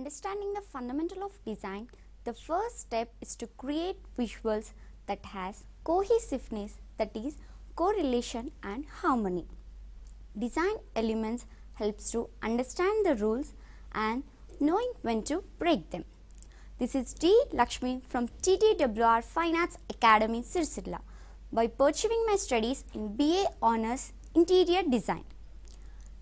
understanding the fundamental of design, the first step is to create visuals that has cohesiveness, that is correlation and harmony. Design elements helps to understand the rules and knowing when to break them. This is D. Lakshmi from TTWR Fine Arts Academy, Sirsilla, by pursuing my studies in BA Honours Interior Design.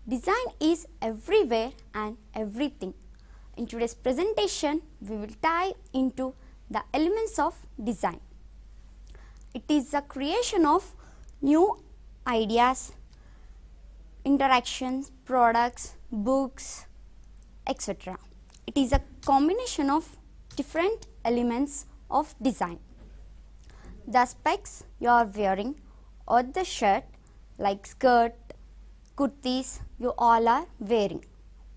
Design is everywhere and everything. In today's presentation, we will dive into the elements of design. It is the creation of new ideas, interactions, products, books, etc. It is a combination of different elements of design. The specs you are wearing or the shirt like skirt, kurtis you all are wearing,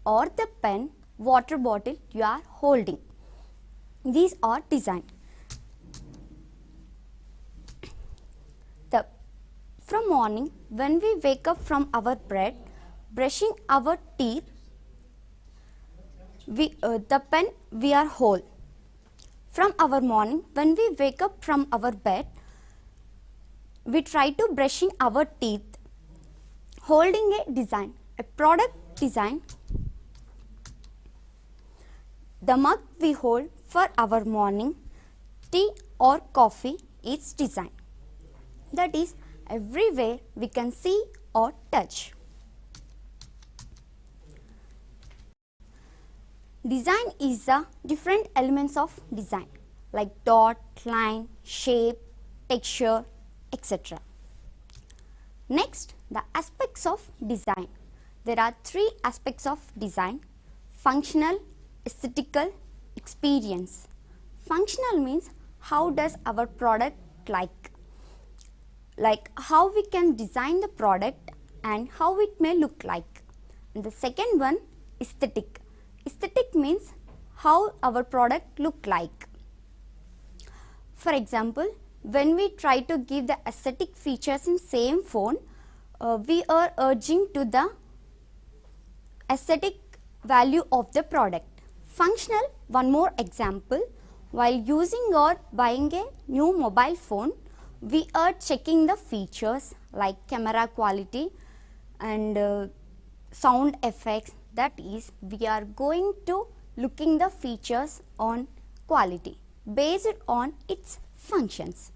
or the pen, water bottle you are holding. These are design. From morning, when we wake up from our bed, brushing our teeth, the pen we are hold. From our morning, when we wake up from our bed, we try to brushing our teeth, holding a design, a product design. The mug we hold for our morning tea or coffee is design. That is everywhere we can see or touch. Design is the different elements of design like dot, line, shape, texture, etc. Next, the aspects of design. There are three aspects of design: functional, aesthetical, experience. Functional means how does our product like how we can design the product and how it may look like. And the second one, aesthetic. Aesthetic means how our product look like. For example, when we try to give the aesthetic features in same phone, we are urging to the aesthetic value of the product. Functional, one more example, while using or buying a new mobile phone, we are checking the features like camera quality and sound effects. That is, we are going to looking the features on quality based on its functions.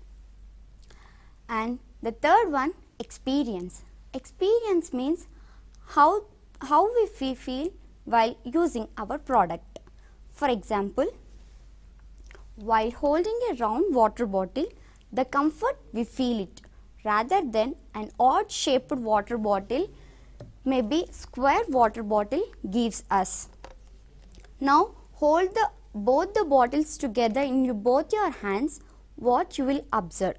And the third one, experience. Experience means how we feel while using our product. For example, while holding a round water bottle, the comfort we feel it, rather than an odd shaped water bottle, maybe square water bottle gives us. Now hold both the bottles together in both your hands. What you will observe?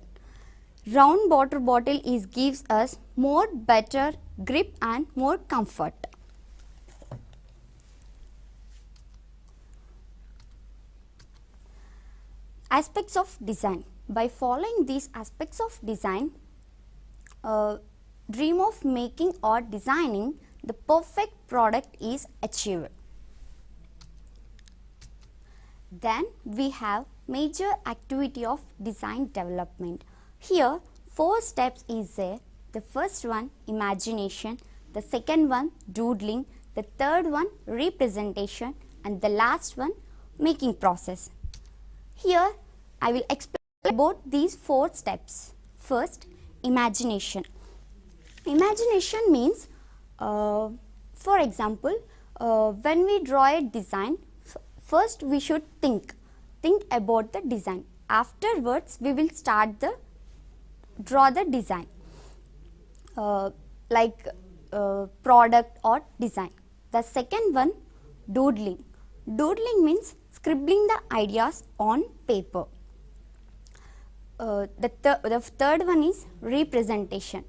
Round water bottle gives us more better grip and more comfort. Aspects of design. By following these aspects of design, dream of making or designing the perfect product is achieved. Then we have major activity of design development. Here 4 steps is there. The first one, imagination, the second one, doodling, the third one, representation, and the last one, making process. Here I will explain about these 4 steps. First, imagination. Imagination means, for example, when we draw a design, first we should think about the design. Afterwards, we will start draw the design like product or design. The second one, doodling. Doodling means scribbling the ideas on paper. The third one is representation.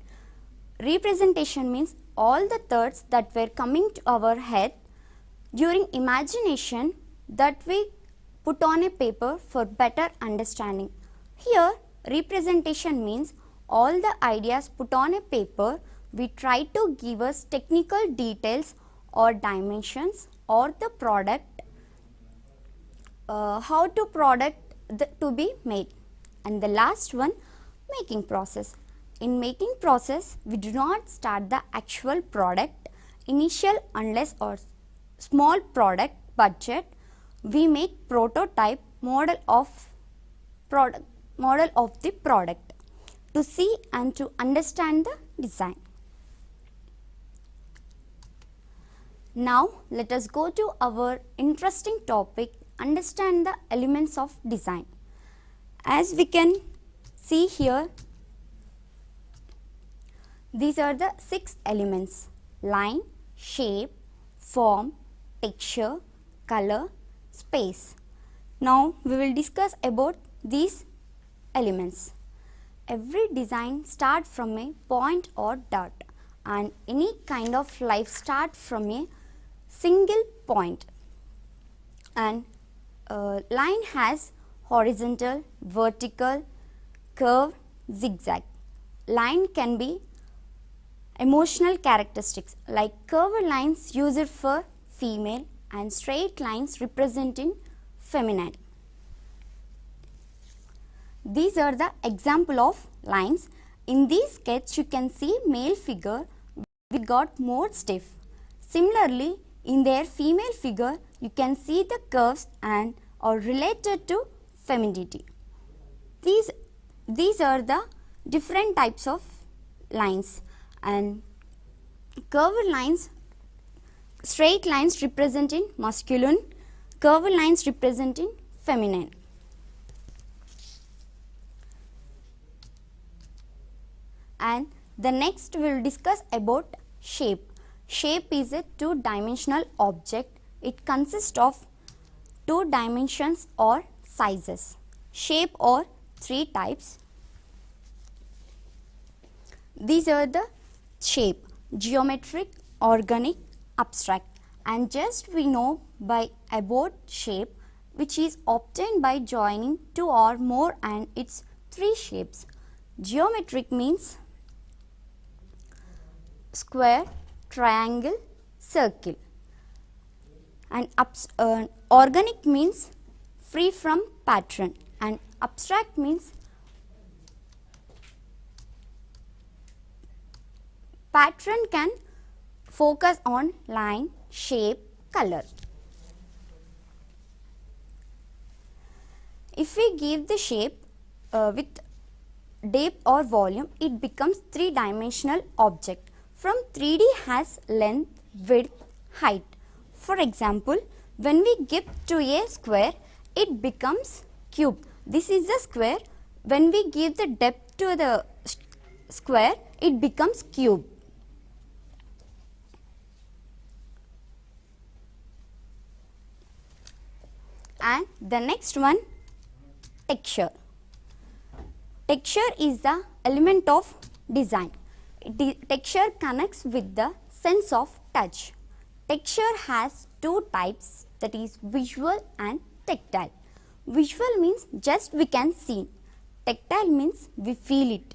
Representation means all the thoughts that were coming to our head during imagination that we put on a paper for better understanding. Here representation means all the ideas put on a paper, we try to give us technical details or dimensions or the product how to product to be made. And the last one, making process. In making process, we do not start the actual product initial unless or small product budget. We make prototype model of the product to see and to understand the design. Now let us go to our interesting topic, understand the elements of design. As we can see here, these are the 6 elements: line, shape, form, texture, color, space. Now we will discuss about these elements. Every design starts from a point or dot, and any kind of life starts from a single point. And line has horizontal, vertical, curve, zigzag. Line can be emotional characteristics like curved lines used for female and straight lines representing feminine. These are the example of lines. In this sketch you can see male figure we got more stiff. Similarly, in their female figure you can see the curves and are related to femininity. These are the different types of lines, and curved lines, straight lines representing masculine, curved lines representing feminine. And the next we will discuss about shape. Shape is a two-dimensional object. It consists of 2 dimensions or sizes. Shape are 3 types. These are the shape: geometric, organic, abstract. And just we know by about shape, which is obtained by joining 2 or more and its 3 shapes. Geometric means square, triangle, circle. And organic means free from pattern, and abstract means pattern can focus on line, shape, color. If we give the shape with depth or volume, it becomes 3-dimensional object. From 3D has length, width, height. For example, when we give to a square, it becomes cube. This is the square. When we give the depth to the square, it becomes cube. And the next one, texture. Texture is the element of design. Texture connects with the sense of touch. Texture has 2 types, that is visual and tactile. Visual means just we can see. Tactile means we feel it.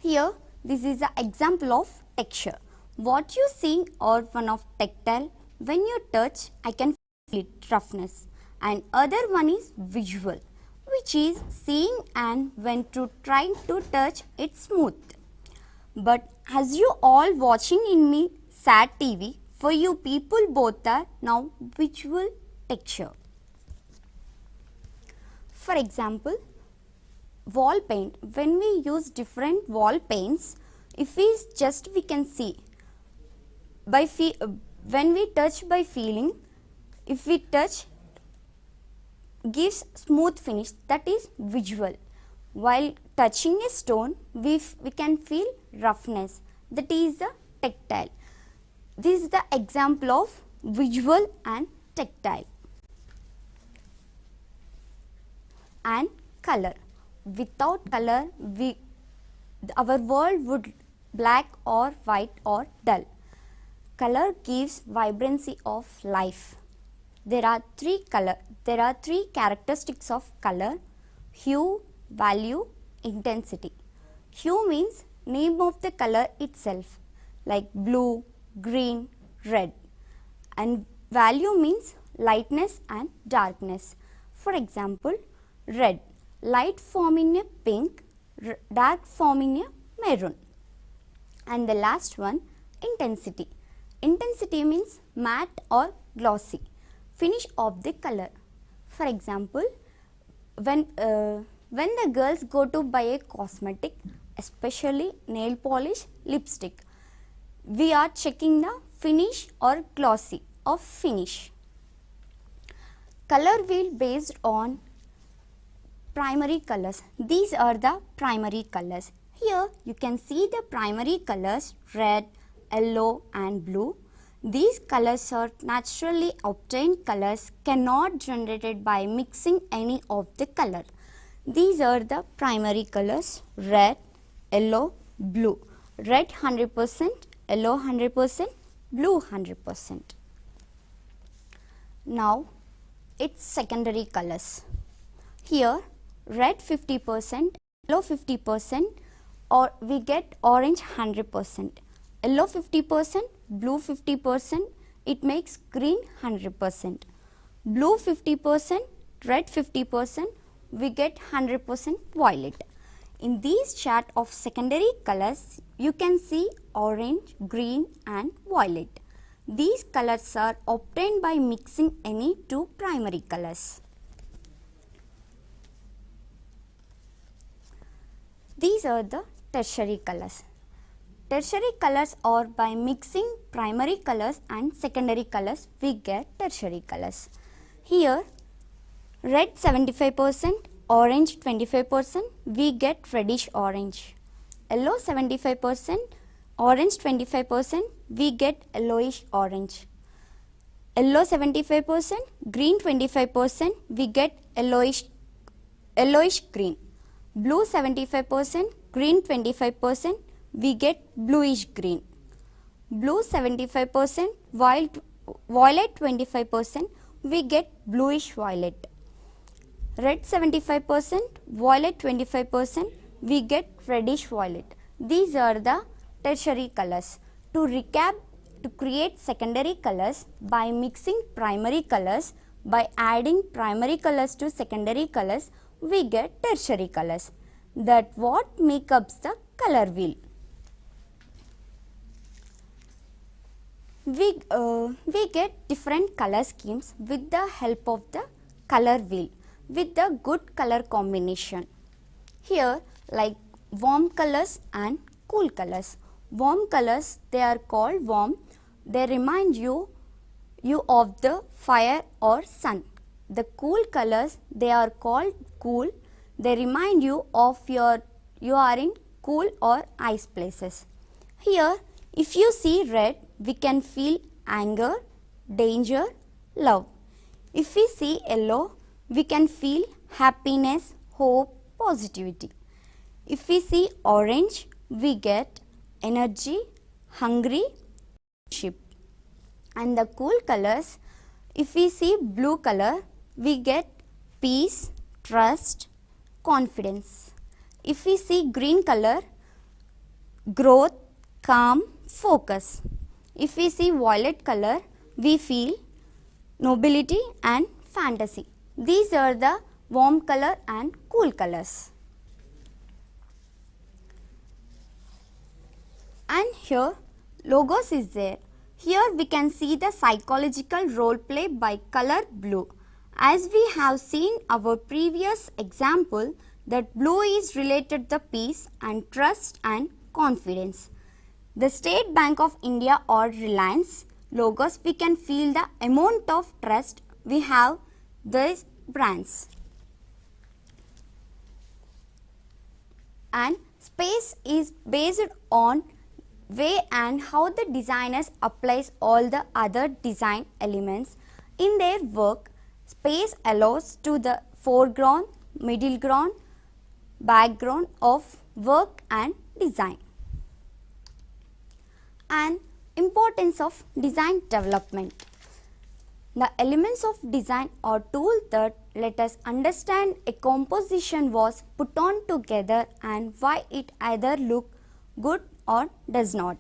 Here this is an example of texture. What you see or one of tactile, when you touch I can feel it, roughness. And other one is visual, which is seeing, and when to try to touch it's smooth. But as you all watching in me sad TV, for you people both are now visual texture. For example, wall paint. When we use different wall paints, if we can see by when we touch by feeling, if we touch gives smooth finish, that is visual. While touching a stone, we can feel roughness, that is the tactile. This is the example of visual and tactile. And color. Without color, our world would black or white or dull. Color gives vibrancy of life. There are 3 characteristics of color: hue, value, intensity. Hue means name of the color itself, like blue, green, red. And value means lightness and darkness. For example, red, light forming a pink, dark forming a maroon. And the last one, intensity. Intensity means matte or glossy, finish of the color. For example, when the girls go to buy a cosmetic, especially nail polish, lipstick, we are checking the finish or glossy of finish. Color wheel based on primary colors. These are the primary colors. Here you can see the primary colors red, yellow and blue. These colors are naturally obtained colors, cannot generated by mixing any of the color. These are the primary colors red, yellow, blue. Red 100%, yellow 100%, blue 100%. Now its secondary colors. Here red 50%, yellow 50%, or we get orange 100%. Yellow 50%, blue 50%, it makes green 100%. Blue 50%, red 50%, we get 100% violet. In this chart of secondary colors, you can see orange, green and violet. These colors are obtained by mixing any two primary colors. These are the tertiary colors. Tertiary colors are by mixing primary colors and secondary colors we get tertiary colors. Here red 75%, orange 25%, we get reddish orange. Yellow 75%, orange 25%, we get yellowish orange. Yellow 75%, green 25%, we get yellowish green. Blue 75%, green 25%, we get bluish green. Blue 75%, violet 25%, we get bluish violet. Red 75%, violet 25%, we get reddish violet. These are the tertiary colors. To recap, to create secondary colors by mixing primary colors, by adding primary colors to secondary colors, we get tertiary colors. That what makes up the color wheel. We get different color schemes with the help of the color wheel with the good color combination. Here like warm colors and cool colors. Warm colors, they are called warm. They remind you of the fire or sun. The cool colors, they are called cool. They remind you of you are in cool or ice places. Here if you see red, we can feel anger, danger, love. If we see yellow, we can feel happiness, hope, positivity. If we see orange, we get energy, hungry, ship. And the cool colors, if we see blue color, we get peace, trust, confidence. If we see green color, growth, calm, focus. If we see violet color, we feel nobility and fantasy. These are the warm color and cool colors. And here logos is there. Here we can see the psychological role play by color blue. As we have seen our previous example that blue is related to peace and trust and confidence. The State Bank of India or Reliance logos, we can feel the amount of trust we have these brands. And space is based on way and how the designers applies all the other design elements in their work. Space allows to the foreground, middle ground, background of work and design. And importance of design development. The elements of design are tools that let us understand a composition was put on together and why it either look good or does not.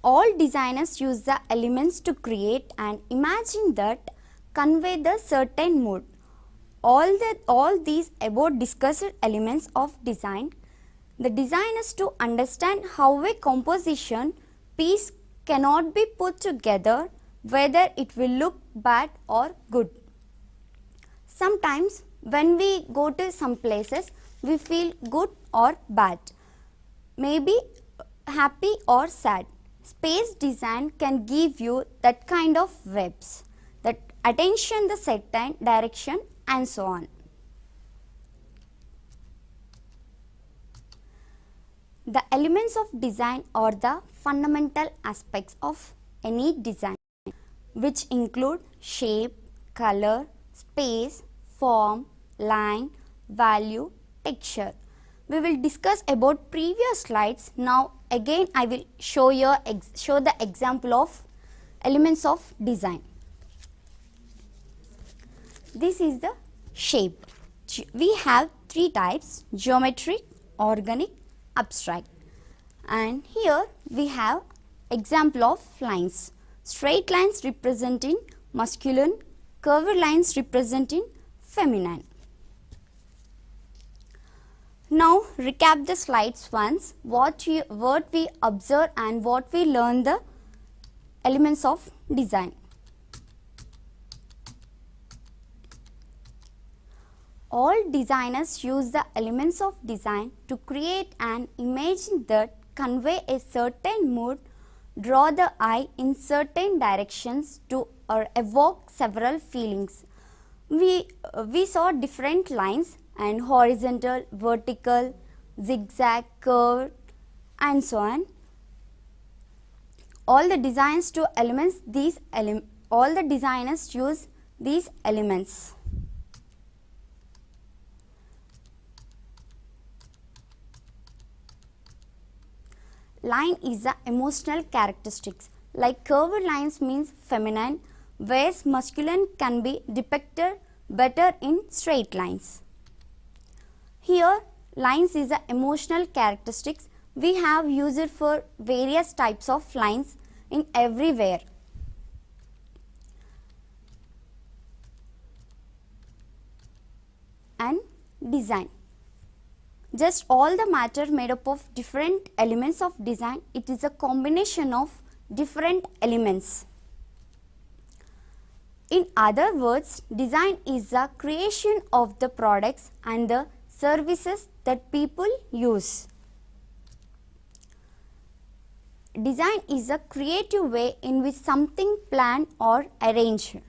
All designers use the elements to create and imagine that convey the certain mood. All these above discussed elements of design, the designers to understand how a composition piece cannot be put together, whether it will look bad or good. Sometimes when we go to some places, we feel good or bad, maybe happy or sad. Space design can give you that kind of vibes, that attention, the certain direction and so on. The elements of design are the fundamental aspects of any design, which include shape, color, space, form, line, value, texture. We will discuss about previous slides. Now again I will show the example of elements of design. This is the shape. We have three types: geometric, organic, abstract. And here we have example of lines. Straight lines representing masculine, curved lines representing feminine. Now recap the slides once, what we observe and what we learn the elements of design. All designers use the elements of design to create an image that convey a certain mood, draw the eye in certain directions to or evoke several feelings. We saw different lines and horizontal, vertical, zigzag, curve and so on. All the designers use these elements. Line is the emotional characteristics. Like curved lines means feminine, whereas masculine can be depicted better in straight lines. Here lines is the emotional characteristics. We have used it for various types of lines in everywhere. And design. Just all the matter made up of different elements of design. It is a combination of different elements. In other words, design is the creation of the products and the services that people use. Design is a creative way in which something planned or arranged.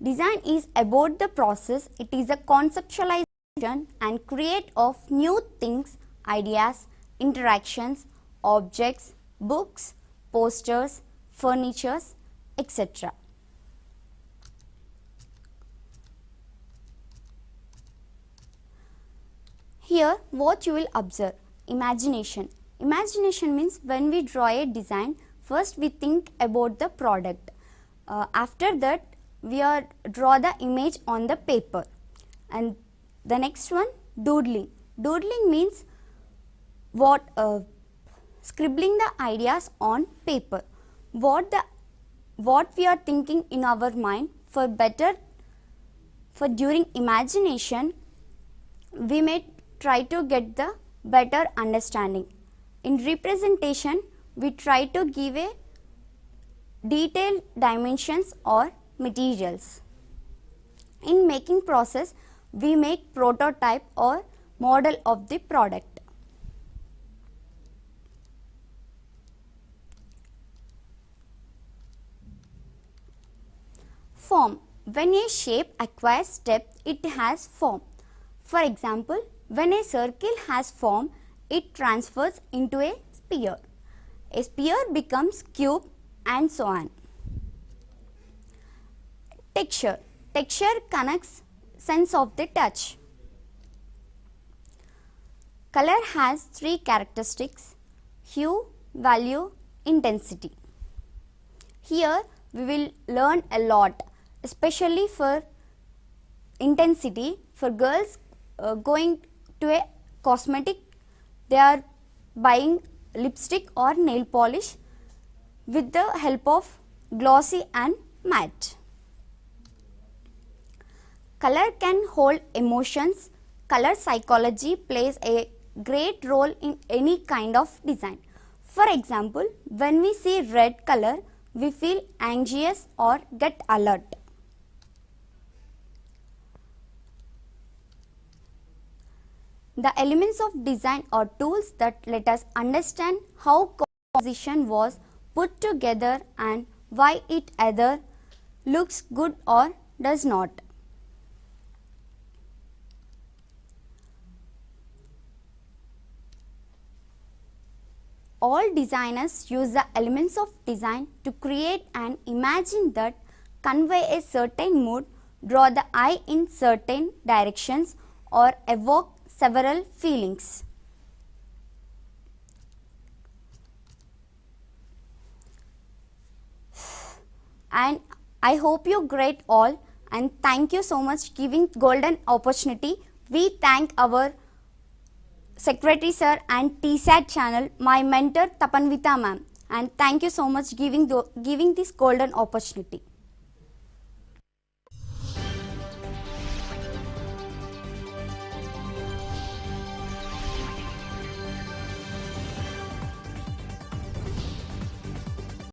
Design is about the process. It is a conceptualization and create of new things, ideas, interactions, objects, books, posters, furniture, etc. Here what you will observe, imagination. Imagination means when we draw a design, first we think about the product. After that we draw the image on the paper. And the next one, doodling. Doodling means scribbling the ideas on paper. What we are thinking in our mind for during imagination, we may try to get the better understanding. In representation, we try to give a detailed dimensions or materials. In making process, we make prototype or model of the product. Form. When a shape acquires depth, it has form. For example, when a circle has form, it transfers into a sphere. A sphere becomes cube and so on. Texture. Texture connects sense of the touch. Color has three characteristics: hue, value, intensity. Here we will learn a lot, especially for intensity. For girls going to a cosmetic, they are buying lipstick or nail polish. with the help of glossy and matte. Color can hold emotions. Color psychology plays a great role in any kind of design. For example, when we see red color, we feel anxious or get alert. The elements of design are tools that let us understand how composition was put together and why it either looks good or does not. All designers use the elements of design to create an imagine that convey a certain mood, draw the eye in certain directions, or evoke several feelings. And I hope you great all, and thank you so much giving golden opportunity. We thank our Secretary Sir and TSAT channel, my mentor Tapanvita ma'am, and thank you so much giving this golden opportunity.